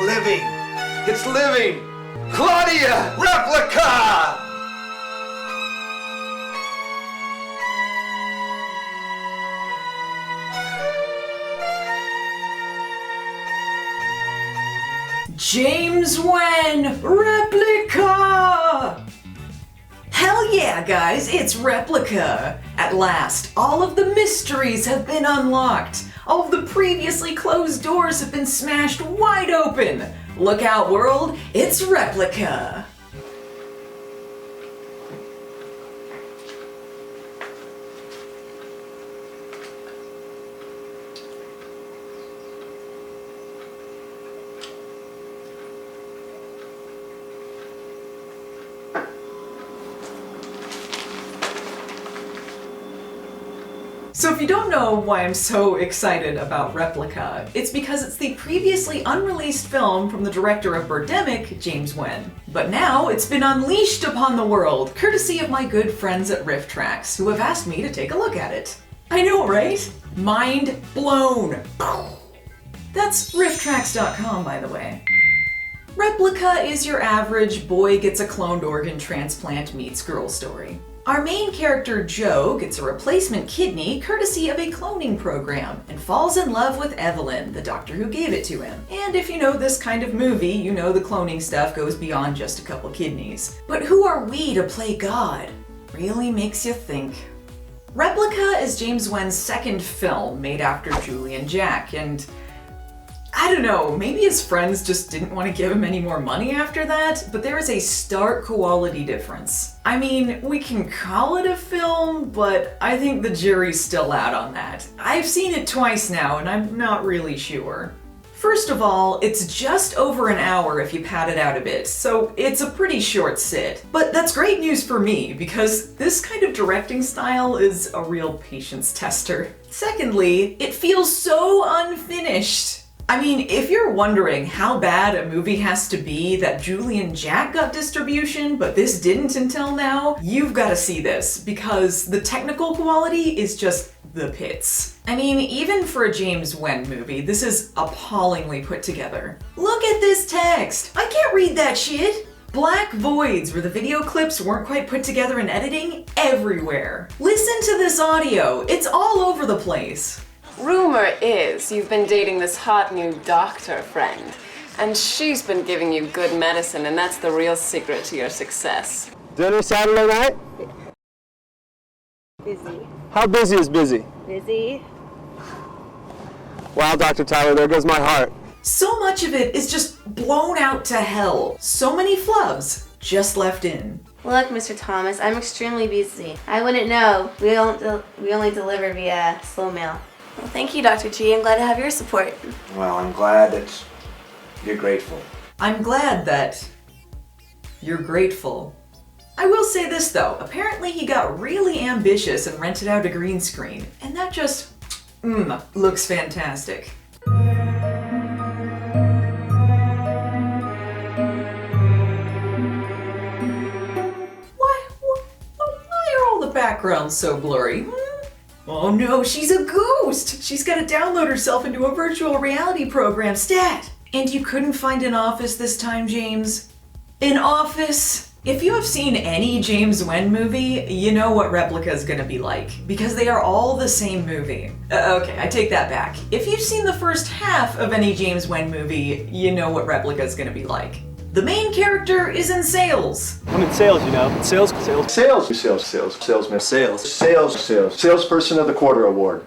living! It's living! Claudia! Replica! James Wen! Replica! Hell yeah, guys, it's Replica! At last, all of the mysteries have been unlocked. All of the previously closed doors have been smashed wide open. Look out, world, it's Replica! So if you don't know why I'm so excited about Replica, it's because it's the previously unreleased film from the director of Birdemic, James Wen. But now it's been unleashed upon the world, courtesy of my good friends at RIFFTRAX, who have asked me to take a look at it. I know, right? Mind blown. That's RIFFTRAX.com, by the way. Replica is your average boy gets a cloned organ transplant meets girl story. Our main character, Joe, gets a replacement kidney courtesy of a cloning program and falls in love with Evelyn, the doctor who gave it to him. And if you know this kind of movie, you know the cloning stuff goes beyond just a couple kidneys. But who are we to play God? Really makes you think. Replica is James Wen's second film made after Julie and Jack, and I don't know, maybe his friends just didn't want to give him any more money after that, but there is a stark quality difference. I mean, we can call it a film, but I think the jury's still out on that. I've seen it twice now, and I'm not really sure. First of all, it's just over an hour if you pad it out a bit, so it's a pretty short sit. But that's great news for me, because this kind of directing style is a real patience tester. Secondly, it feels so unfinished. I mean, if you're wondering how bad a movie has to be that Julie and Jack got distribution, but this didn't until now, you've got to see this, because the technical quality is just the pits. I mean, even for a James Wen movie, this is appallingly put together. Look at this text! I can't read that shit! Black voids where the video clips weren't quite put together in editing everywhere. Listen to this audio, it's all over the place. Rumor is you've been dating this hot new doctor friend, and she's been giving you good medicine, and that's the real secret to your success. Dinner Saturday night? Busy. How busy is busy? Busy. Wow, Dr. Tyler, there goes my heart. So much of it is just blown out to hell. So many flubs just left in. Look, Mr. Thomas, I'm extremely busy. I wouldn't know. We only deliver via slow mail. Well, thank you, Dr. G. I'm glad to have your support. Well, I'm glad that you're grateful. I'm glad that you're grateful. I will say this though, apparently he got really ambitious and rented out a green screen, and that just, looks fantastic. Why are all the backgrounds so blurry? Oh no, she's a ghost! She's gotta download herself into a virtual reality program, stat! And you couldn't find an office this time, James? An office? If you have seen any James Wen movie, you know what Replica is gonna be like, because they are all the same movie. Okay, I take that back. If you've seen the first half of any James Wen movie, you know what Replica is gonna be like. The main character is in sales. I'm in sales, you know. Salesman. Salesperson of the Quarter Award.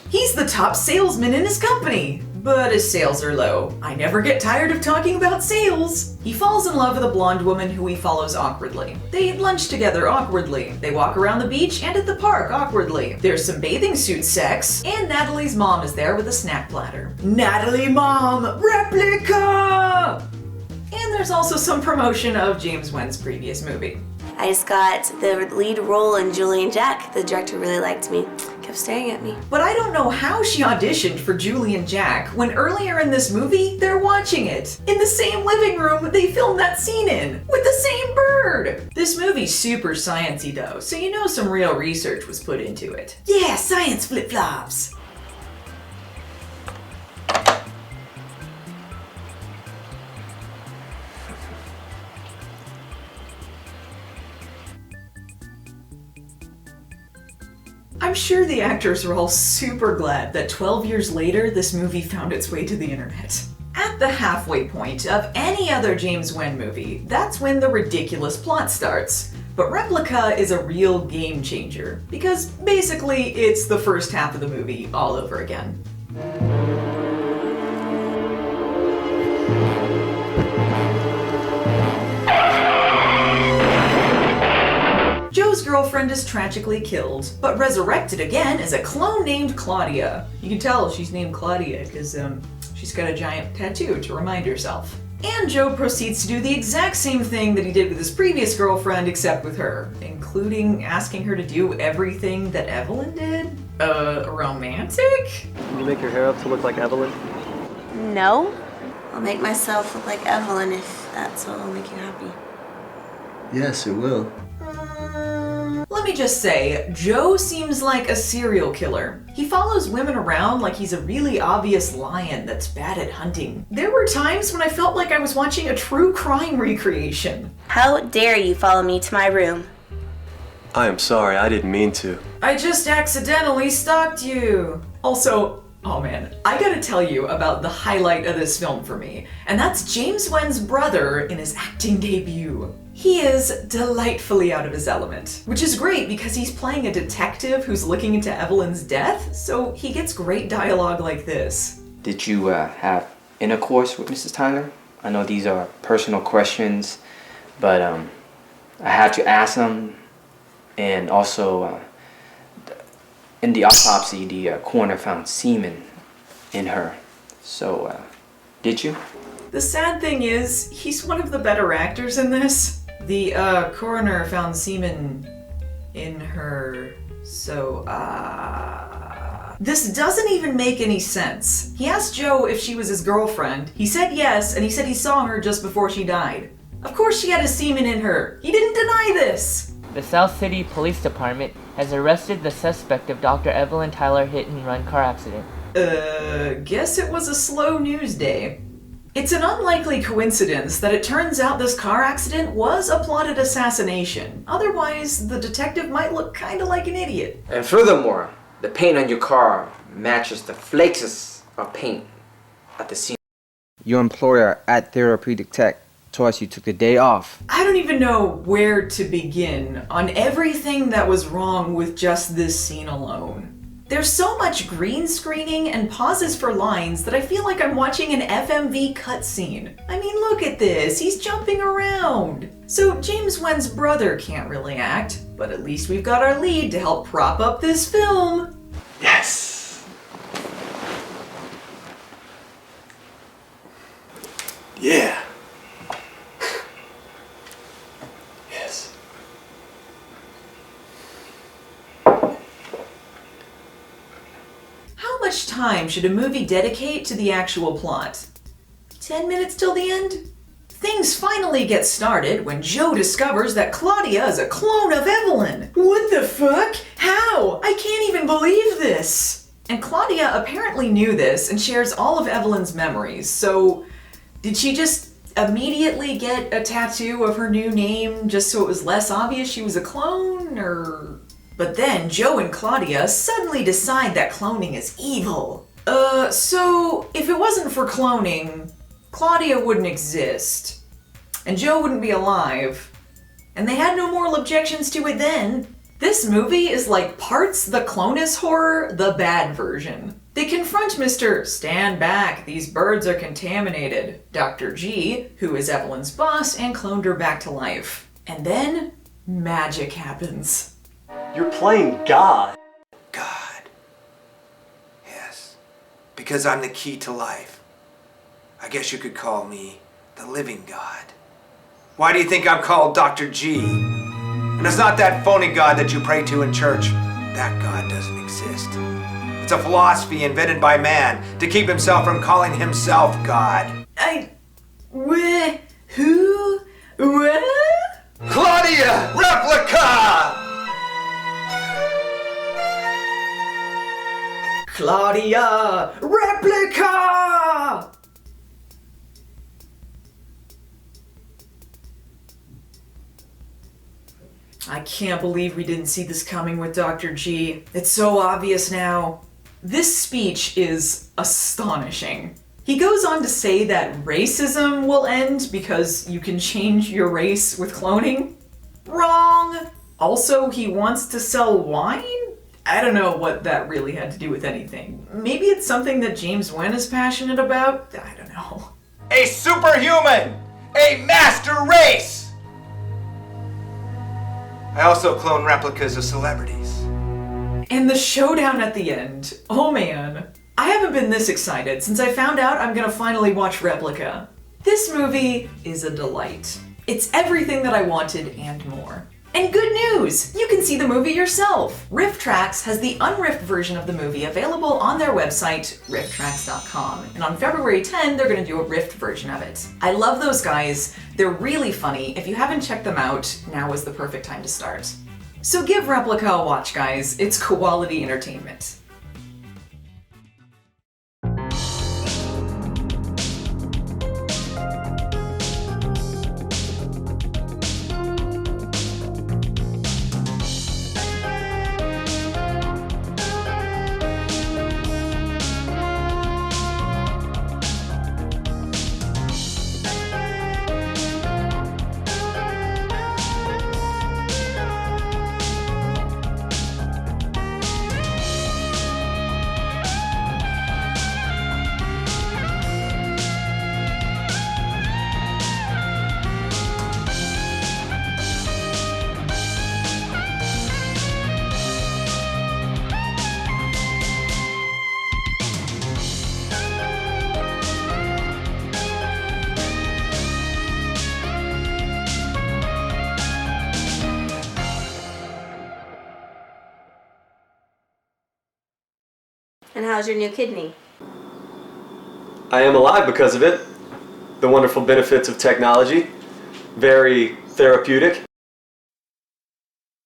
He's the top salesman in his company, but his sales are low. I never get tired of talking about sales. He falls in love with a blonde woman who he follows awkwardly. They eat lunch together awkwardly. They walk around the beach and at the park awkwardly. There's some bathing suit sex, and Natalie's mom is there with a snack platter. Natalie Mom! Replica! And there's also some promotion of James Wen's previous movie. I just got the lead role in Julie and Jack. The director really liked me. Kept staring at me. But I don't know how she auditioned for Julie and Jack when earlier in this movie, they're watching it. In the same living room they filmed that scene in, with the same bird. This movie's super sciencey though, so you know some real research was put into it. Yeah, science flip-flops. I'm sure the actors are all super glad that 12 years later this movie found its way to the internet. At the halfway point of any other James Wan movie, that's when the ridiculous plot starts. But Replica is a real game changer, because basically it's the first half of the movie all over again. Joe's girlfriend is tragically killed, but resurrected again as a clone named Claudia. You can tell she's named Claudia because she's got a giant tattoo to remind herself. And Joe proceeds to do the exact same thing that he did with his previous girlfriend, except with her, including asking her to do everything that Evelyn did? Romantic? Can you make your hair up to look like Evelyn? No. I'll make myself look like Evelyn if that's what will make you happy. Yes, it will. Let me just say, Joe seems like a serial killer. He follows women around like he's a really obvious lion that's bad at hunting. There were times when I felt like I was watching a true crime recreation. How dare you follow me to my room? I am sorry, I didn't mean to. I just accidentally stalked you. Also, oh man, I gotta tell you about the highlight of this film for me, and that's James Wan's brother in his acting debut. He is delightfully out of his element, which is great because he's playing a detective who's looking into Evelyn's death, so he gets great dialogue like this. Did you have intercourse with Mrs. Tyler? I know these are personal questions, but I had to ask them. And also, in the autopsy, the coroner found semen in her. So, did you? The sad thing is, he's one of the better actors in this. The coroner found semen in her, so this doesn't even make any sense. He asked Joe if she was his girlfriend. He said yes, and he said he saw her just before she died. Of course she had a semen in her. He didn't deny this. The South City Police Department has arrested the suspect of Dr. Evelyn Tyler hit-and-run car accident. Guess it was a slow news day. It's an unlikely coincidence that it turns out this car accident was a plotted assassination. Otherwise, the detective might look kinda like an idiot. And furthermore, the paint on your car matches the flakes of paint at the scene. Your employer at Therapeutic Tech told us you took a day off. I don't even know where to begin on everything that was wrong with just this scene alone. There's so much green screening and pauses for lines that I feel like I'm watching an FMV cutscene. I mean, look at this, he's jumping around. So James Wan's brother can't really act, but at least we've got our lead to help prop up this film. Yes. Yeah. Yes. How much time should a movie dedicate to the actual plot? 10 minutes till the end? Things finally get started when Joe discovers that Claudia is a clone of Evelyn. What the fuck? How? I can't even believe this. And Claudia apparently knew this and shares all of Evelyn's memories, so did she just immediately get a tattoo of her new name just so it was less obvious she was a clone, or... But then Joe and Claudia suddenly decide that cloning is evil. So if it wasn't for cloning, Claudia wouldn't exist, and Joe wouldn't be alive, and they had no moral objections to it then. This movie is like parts the Clonus horror, the bad version. They confront Mr. Stand back, these birds are contaminated, Dr. G, who is Evelyn's boss and cloned her back to life. And then, magic happens. You're playing God. God. Yes. Because I'm the key to life. I guess you could call me the living God. Why do you think I'm called Dr. G? And it's not that phony God that you pray to in church. That God doesn't exist. It's a philosophy invented by man to keep himself from calling himself God. Who? What? Claudia! Replica! Claudia! Replica! I can't believe we didn't see this coming with Dr. G. It's so obvious now. This speech is astonishing. He goes on to say that racism will end because you can change your race with cloning. Wrong! Also, he wants to sell wine? I don't know what that really had to do with anything. Maybe it's something that James Wen is passionate about? I don't know. A superhuman! A master race! I also clone replicas of celebrities. And the showdown at the end. Oh man. I haven't been this excited since I found out I'm gonna finally watch Replica. This movie is a delight. It's everything that I wanted and more. And good news! You can see the movie yourself! RIFFTRAX has the unriffed version of the movie available on their website, RIFFTRAX.com. And on February 10, they're gonna do a riffed version of it. I love those guys. They're really funny. If you haven't checked them out, now is the perfect time to start. So give Replica a watch, guys. It's quality entertainment. And how's your new kidney? I am alive because of it. The wonderful benefits of technology. Very therapeutic.